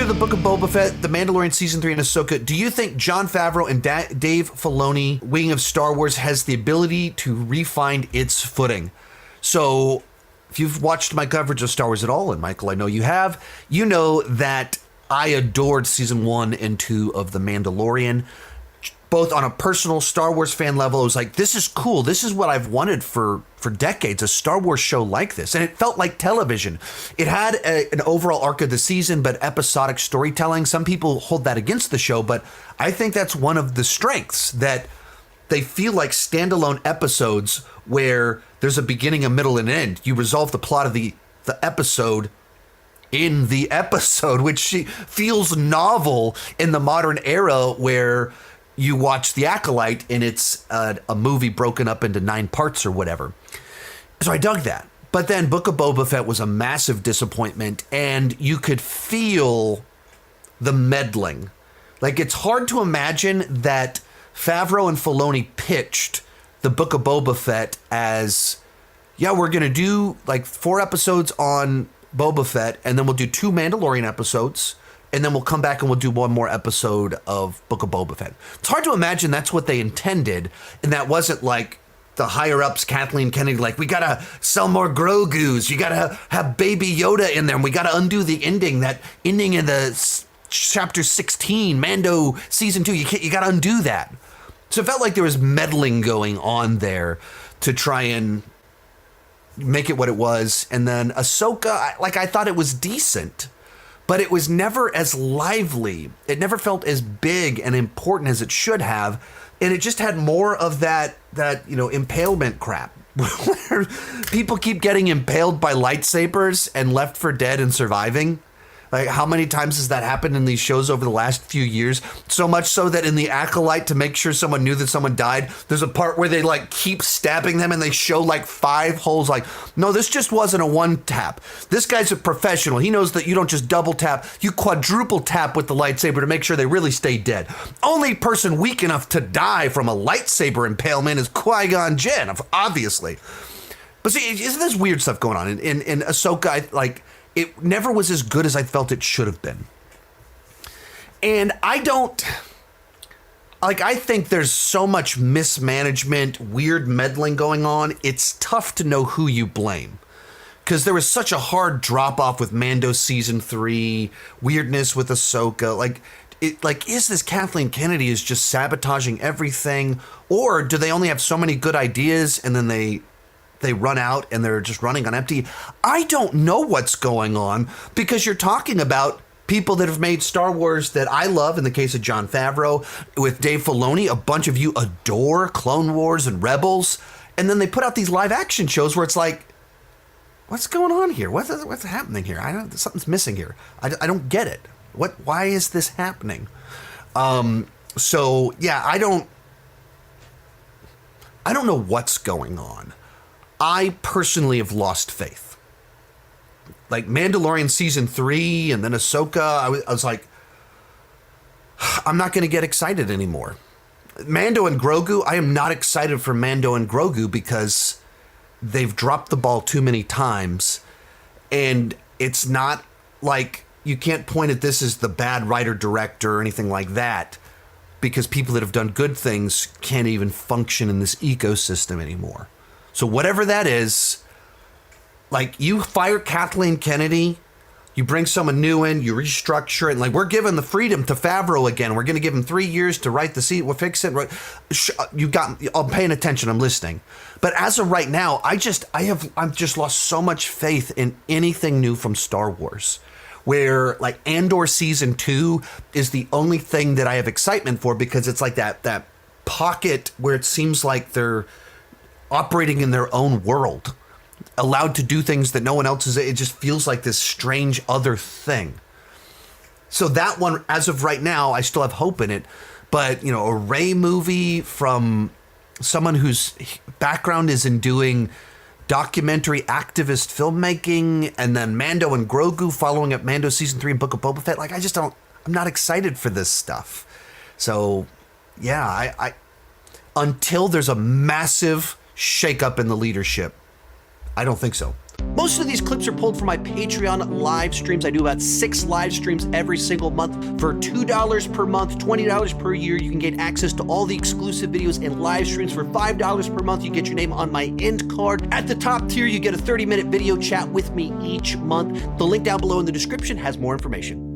the Book of Boba Fett, The Mandalorian Season 3, and Ahsoka, do you think Jon Favreau and Dave Filoni, wing of Star Wars, has the ability to refine its footing? So, if you've watched my coverage of Star Wars at all, and Michael, I know you have, you know that I adored Season 1 and 2 of The Mandalorian. Both on a personal Star Wars fan level, it was like, this is cool. This is what I've wanted for decades, a Star Wars show like this. And it felt like television. It had an overall arc of the season, but episodic storytelling. Some people hold that against the show, but I think that's one of the strengths, that they feel like standalone episodes where there's a beginning, a middle, and an end. You resolve the plot of the episode in the episode, which feels novel in the modern era where you watch The Acolyte and it's a movie broken up into 9 parts or whatever. So I dug that. But then Book of Boba Fett was a massive disappointment, and you could feel the meddling. Like, it's hard to imagine that Favreau and Filoni pitched the Book of Boba Fett as, yeah, we're going to do like 4 episodes on Boba Fett, and then we'll do 2 Mandalorian episodes, and then we'll come back and we'll do 1 more episode of Book of Boba Fett. It's hard to imagine that's what they intended, and that wasn't like the higher-ups, Kathleen Kennedy, like, we gotta sell more Grogu's, you gotta have Baby Yoda in there, and we gotta undo the ending, that ending in the chapter 16, Mando season 2, you gotta undo that. So it felt like there was meddling going on there to try and make it what it was. And then Ahsoka, I thought it was decent, but it was never as lively. It never felt as big and important as it should have. And it just had more of that impalement crap where people keep getting impaled by lightsabers and left for dead and surviving. Like, how many times has that happened in these shows over the last few years? So much so that in The Acolyte, to make sure someone knew that someone died, there's a part where they like keep stabbing them and they show like 5 holes. Like, no, this just wasn't a 1 tap. This guy's a professional. He knows that you don't just double tap, you quadruple tap with the lightsaber to make sure they really stay dead. Only person weak enough to die from a lightsaber impalement is Qui-Gon Jinn, obviously. But see, isn't this weird stuff going on? In Ahsoka, it never was as good as I felt it should have been. And I think there's so much mismanagement, weird meddling going on. It's tough to know who you blame, because there was such a hard drop off with Mando season 3, weirdness with Ahsoka. Is this Kathleen Kennedy is just sabotaging everything, or do they only have so many good ideas and then they run out and they're just running on empty? I don't know what's going on, because you're talking about people that have made Star Wars that I love, in the case of Jon Favreau, with Dave Filoni, a bunch of you adore Clone Wars and Rebels, and then they put out these live action shows where it's like, what's going on here? What's happening here? Something's missing here. I don't get it. Why is this happening? So yeah, I don't know what's going on. I personally have lost faith. Like Mandalorian season 3 and then Ahsoka, I was like, I'm not going to get excited anymore. Mando and Grogu, I am not excited for Mando and Grogu because they've dropped the ball too many times. And it's not like, you can't point at this as the bad writer-director or anything like that, because people that have done good things can't even function in this ecosystem anymore. So whatever that is, like, you fire Kathleen Kennedy, you bring someone new in, you restructure it, and we're giving the freedom to Favreau again. We're going to give him 3 years to write the seat. We'll fix it. I'm paying attention. I'm listening. But as of right now, I've just lost so much faith in anything new from Star Wars, where like Andor season 2 is the only thing that I have excitement for, because it's like that pocket where it seems like they're operating in their own world, allowed to do things that no one else is. It just feels like this strange other thing. So that one, as of right now, I still have hope in it. But, a Rey movie from someone whose background is in doing documentary activist filmmaking, and then Mando and Grogu following up Mando season 3 and Book of Boba Fett, I'm not excited for this stuff. So yeah, I until there's a massive shakeup in the leadership, I don't think so. Most of these clips are pulled from my Patreon live streams. I do about 6 live streams every single month. For $2 per month, $20 per year, you can get access to all the exclusive videos and live streams. For $5 per month, you get your name on my end card. At the top tier, you get a 30-minute video chat with me each month. The link down below in the description has more information.